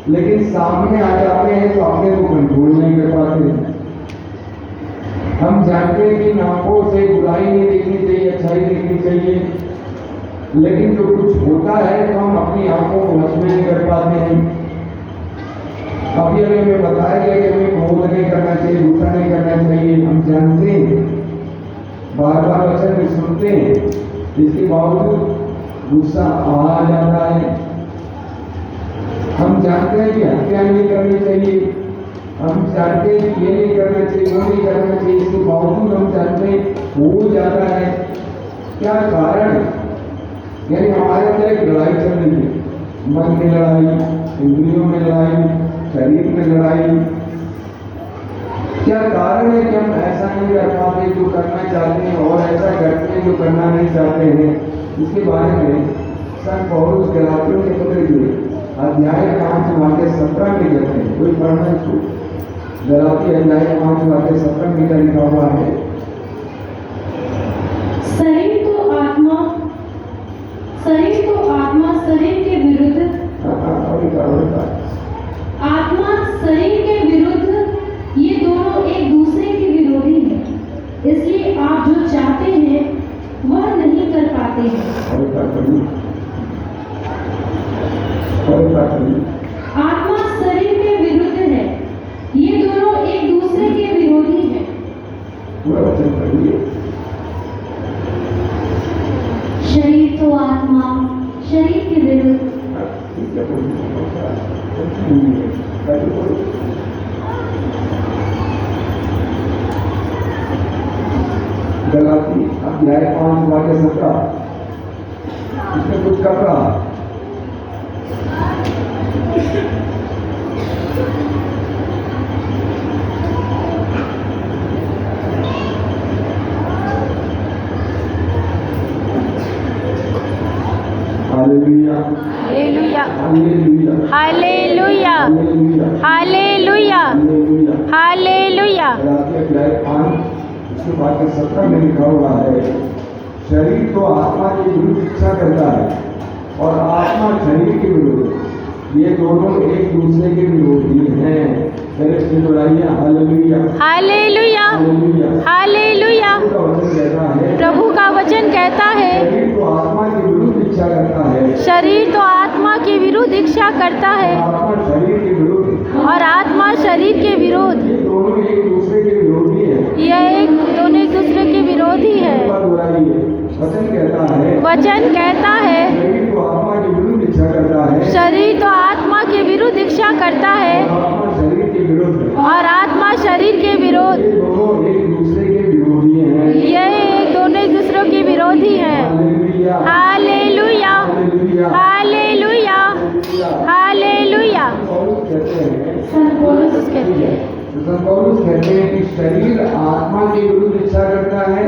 लेकिन सामने आ जाते हैं तो अपने को कंट्रोल नहीं कर पाते। हम जानते हैं कि आंखों से बुराई नहीं देखनी चाहिए, अच्छाई देखनी चाहिए, लेकिन जो कुछ होता है तो हम अपनी आंखों को वश में नहीं कर पाते हैं। अभी हमें बताया गया कि हमें क्रोध नहीं करना चाहिए, गुस्सा नहीं करना चाहिए। हम जानते हैं, बार बार वचन में सुनते हैं, इसके बावजूद गुस्सा आ जाता है। हम जानते हैं कि हत्या नहीं करनी चाहिए, हम जानते हैं कि ये नहीं करना चाहिए, वो नहीं करना चाहिए, इसके बावजूद हम जानते हैं हो जाता है। क्या कारण? यानी हमारे अंदर एक लड़ाई चल रही है, मन में लड़ाई, इंद्रियों में लड़ाई, शरीर में लड़ाई। क्या कारण है कि हम ऐसा नहीं कर पाते जो करना चाहते हैं और ऐसा करते हैं जो करना नहीं चाहते हैं? इसके बारे में संत पौलुस गलातियों के पत्र के अध्याय 5 वाक्य 17 में कहते हैं। कोई पढ़ना इसको? गलाती अध्याय 5 वाक्य 17 में क्या लिखा हुआ है? शरीर तो आत्मा शरीर के विरुद्ध, आत्मा शरीर के विरुद्ध, ये दोनों एक दूसरे के विरोधी हैं। इसलिए आप जो चाहते हैं वह नहीं कर पाते हैं। आत्मा शरीर के विरुद्ध है, ये दोनों एक दूसरे के विरोधी हैं। शरीर तो आत्मा शरीर के विरुद्ध। गलाती अध्याय 5 वाक्य 17, इसमें कुछ कर रहा। Hallelujah hallelujah hallelujah hallelujah hallelujah hallelujah. गलाती अध्याय 5 उसके वाक्य 17 में लिखा हुआ है, शरीर तो आत्मा के विरुद्ध इच्छा करता है और आत्मा शरीर के विरुद्ध, ये दोनों एक दूसरे के विरोधी हैं। Hallelujah hallelujah hallelujah. प्रभु का वचन कहता है, शरीर तो आत्मा के विरुद्ध इच्छा करता है, शरीर तो आत्मा के विरुद्ध इच्छा करता है आत्मा शरीर के विरुद्ध, और आत्मा शरीर के विरुद्ध, ये दोनों एक दूसरे के विरोधी हैं। यह दोनों एक दूसरे के विरोधी है। वचन कहता है, वचन कहता है, शरीर तो आत्मा के विरुद्ध इच्छा करता है, शरीर तो आत्मा के विरुद्ध इच्छा करता है आत्मा शरीर के विरुद्ध, और आत्मा शरीर के विरुद्ध, ये दोनों एक दूसरे के विरोधी हैं। यह दोनों एक दूसरों के विरोधी हैं। Hallelujah hallelujah hallelujah hallelujah. संत पौलुस कहते हैं, संत पौलुस कहते हैं कि शरीर आत्मा के विरुद्ध इच्छा करता है,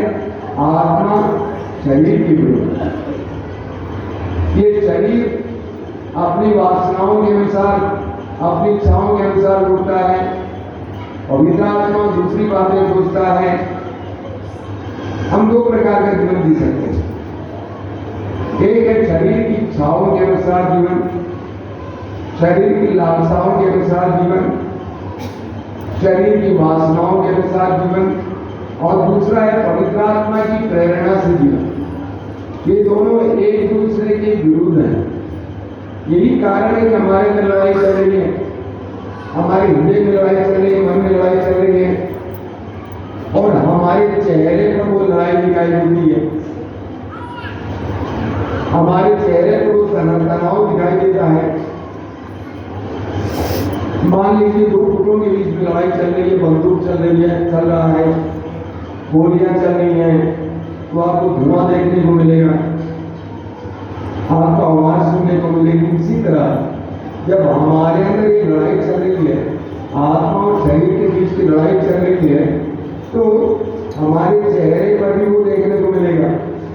आत्मा शरीर के विरुद्ध। ये शरीर अपनी वासनाओं के अनुसार, अपनी इच्छाओं के अनुसार उठता है, पवित्र आत्मा दूसरी बातें सोचता है। हम दो प्रकार का जीवन जी सकते हैं। एक है शरीर की इच्छाओं के अनुसार जीवन, शरीर की लालसाओं के अनुसार जीवन, शरीर की वासनाओं के अनुसार जीवन, और दूसरा है पवित्र आत्मा की प्रेरणा से जीवन। ये दोनों एक दूसरे के विरुद्ध हैं। यही कारण है कि हमारे में लड़ाई चल रही है, हमारे हृदय में लड़ाई चल रही है, मन में लड़ाई चल रही है, और हमारे चेहरे पर वो लड़ाई दिखाई देती है। हमारे चेहरे पर वो तनाव दिखाई देता है। मान लीजिए दो गुटों के बीच में लड़ाई चल रही है, बंदूक चल रहा है, गोलियां चल रही हैं, तो आपको धुआं देखने को मिलेगा, आपको आवाज सुनने को मिलेगी। इसी तरह जब हमारे अंदर ये लड़ाई चल रही है, आत्मा और शरीर के बीच की लड़ाई चल रही है, तो हमारे चेहरे पर भी वो देखने को मिलेगा।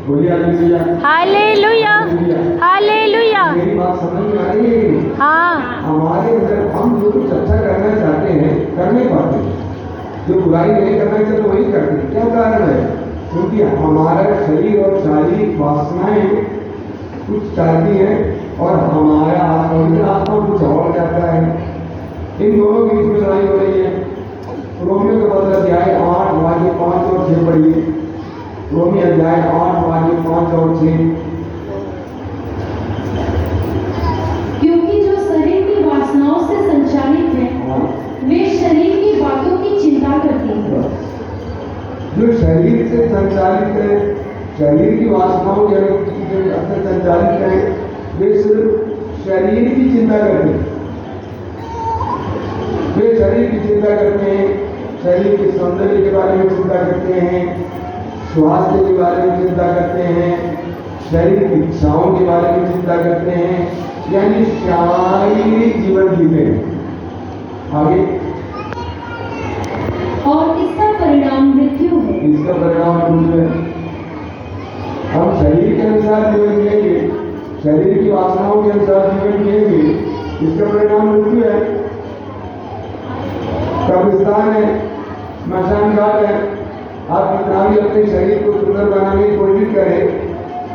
बोलिए हालेलुया हालेलुया हालेलुया। मेरी बात समझ में आ रही है? हाँ, हमारे अंदर हम जो कुछ अच्छा करना चाहते हैं कर नहीं पाते, जो बुराई नहीं करना चाहते वही करते हैं। क्या कारण है? क्योंकि हमारा शरीर और शारीरिक वासनाएं कुछ चाहती हैं और हमारा आत्मा कुछ और चाहता है। इन दोनों के बीच में लड़ाई हो रही है। रोमियो के पत्र अध्याय 8 वाक्य 5 और 6 पढ़िए। रोमी अध्याय 8 वाक्य 5 और 6। क्योंकि जो शरीर की वासनाओं से संचालित है वे शरीर की बातों की चिंता करते हैं। जो शरीर से संचालित है, शरीर की वासनाओं से संचालित है, वे सिर्फ शरीर की चिंता करते हैं। वे शरीर की चिंता करते हैं, शरीर के सौंदर्य के बारे में चिंता करते हैं, स्वास्थ्य के बारे में चिंता करते हैं, शरीर की इच्छाओं के बारे में चिंता करते हैं, यानी शारीरिक जीवन जीते हैं। आगे और इसका परिणाम मृत्यु है। इसका परिणाम मृत्यु है। हम शरीर के अनुसार जीवन जिएंगे, शरीर की वासनाओं के अनुसार जीवन जिएंगे, इसका परिणाम मृत्यु है। कब्रिस्तान है, मशान घाट है। आप कितना भी अपने शरीर को सुंदर बनाने की कोशिश करें,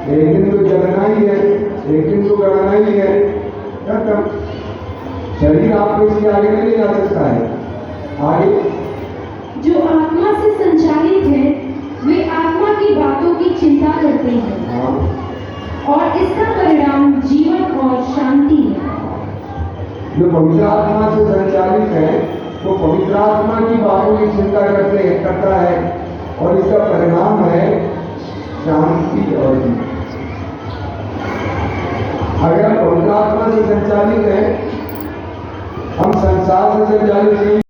एक दिन तो जलना ही है, एक दिन तो गड़ना ही है। खत्म। शरीर आपको इसके आगे नहीं जा सकता है। आगे जो आत्मा से संचालित है वे आत्मा की बातों की चिंता करते हैं और इसका परिणाम जीवन और शांति है। जो पवित्र आत्मा से संचालित है वो पवित्र आत्मा की बातों की चिंता करता है और इसका परिणाम है शांति और जीवन। अगर पवित्र आत्मा से संचालित है, हम संसार से संचालित नहीं